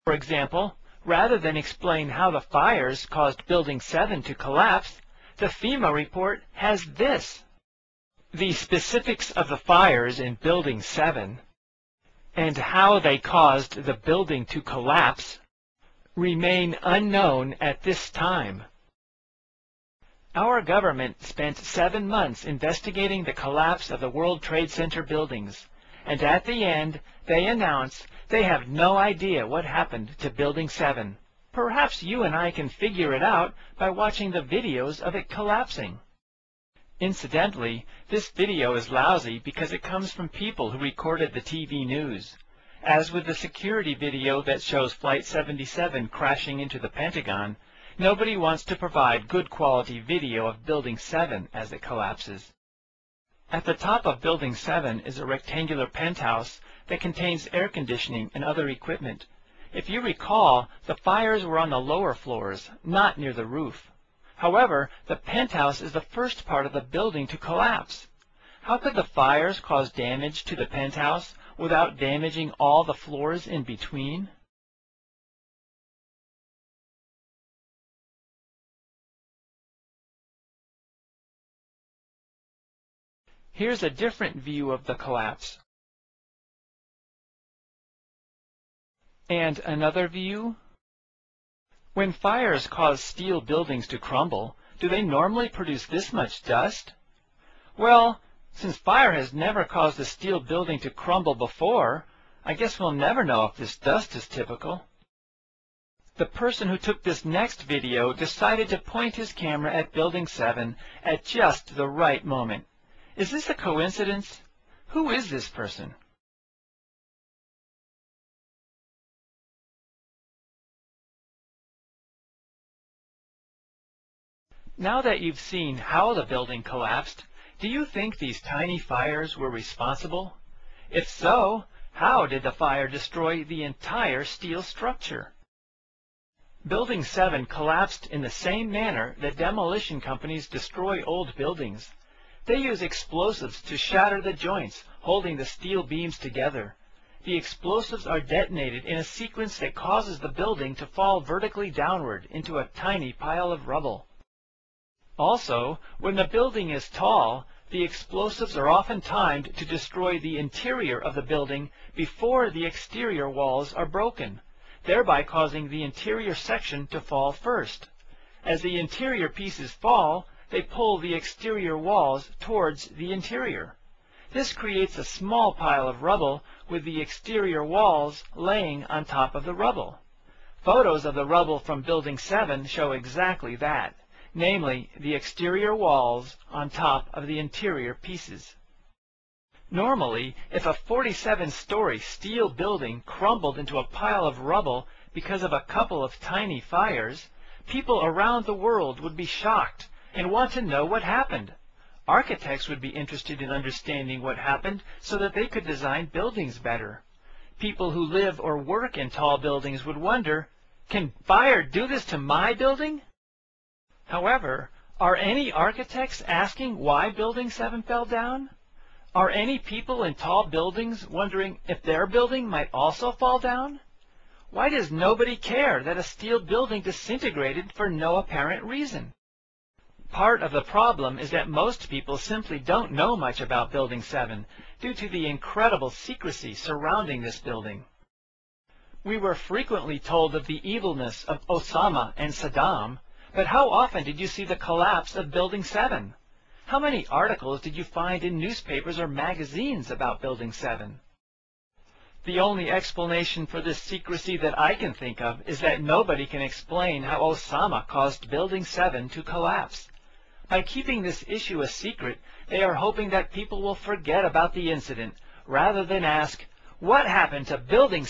For example, rather than explain how the fires caused Building 7 to collapse, the FEMA report has this. The specifics of the fires in Building 7 and how they caused the building to collapse remain unknown at this time. Our government spent 7 months investigating the collapse of the World Trade Center buildings, and at the end, they announced they have no idea what happened to Building 7. Perhaps you and I can figure it out by watching the videos of it collapsing. Incidentally, this video is lousy because it comes from people who recorded the TV news. As with the security video that shows Flight 77 crashing into the Pentagon, nobody wants to provide good quality video of Building 7 as it collapses. At the top of Building 7 is a rectangular penthouse that contains air conditioning and other equipment. If you recall, the fires were on the lower floors, not near the roof. However, the penthouse is the first part of the building to collapse. How could the fires cause damage to the penthouse without damaging all the floors in between? Here's a different view of the collapse. And another view. When fires cause steel buildings to crumble, do they normally produce this much dust? Well, since fire has never caused a steel building to crumble before, I guess we'll never know if this dust is typical. The person who took this next video decided to point his camera at Building 7 at just the right moment. Is this a coincidence? Who is this person? Now that you've seen how the building collapsed, do you think these tiny fires were responsible? If so, how did the fire destroy the entire steel structure? Building 7 collapsed in the same manner that demolition companies destroy old buildings. They use explosives to shatter the joints holding the steel beams together. The explosives are detonated in a sequence that causes the building to fall vertically downward into a tiny pile of rubble. Also, when the building is tall, the explosives are often timed to destroy the interior of the building before the exterior walls are broken, thereby causing the interior section to fall first. As the interior pieces fall, they pull the exterior walls towards the interior. This creates a small pile of rubble with the exterior walls laying on top of the rubble. Photos of the rubble from Building 7 show exactly that. Namely, the exterior walls on top of the interior pieces. Normally, if a 47-story steel building crumbled into a pile of rubble because of a couple of tiny fires, people around the world would be shocked and want to know what happened. Architects would be interested in understanding what happened so that they could design buildings better. People who live or work in tall buildings would wonder, can fire do this to my building? However, are any architects asking why Building 7 fell down? Are any people in tall buildings wondering if their building might also fall down? Why does nobody care that a steel building disintegrated for no apparent reason? Part of the problem is that most people simply don't know much about Building 7 due to the incredible secrecy surrounding this building. We were frequently told of the evilness of Osama and Saddam, but how often did you see the collapse of Building 7? How many articles did you find in newspapers or magazines about Building 7? The only explanation for this secrecy that I can think of is that nobody can explain how Osama caused Building 7 to collapse. By keeping this issue a secret, they are hoping that people will forget about the incident rather than ask, what happened to Building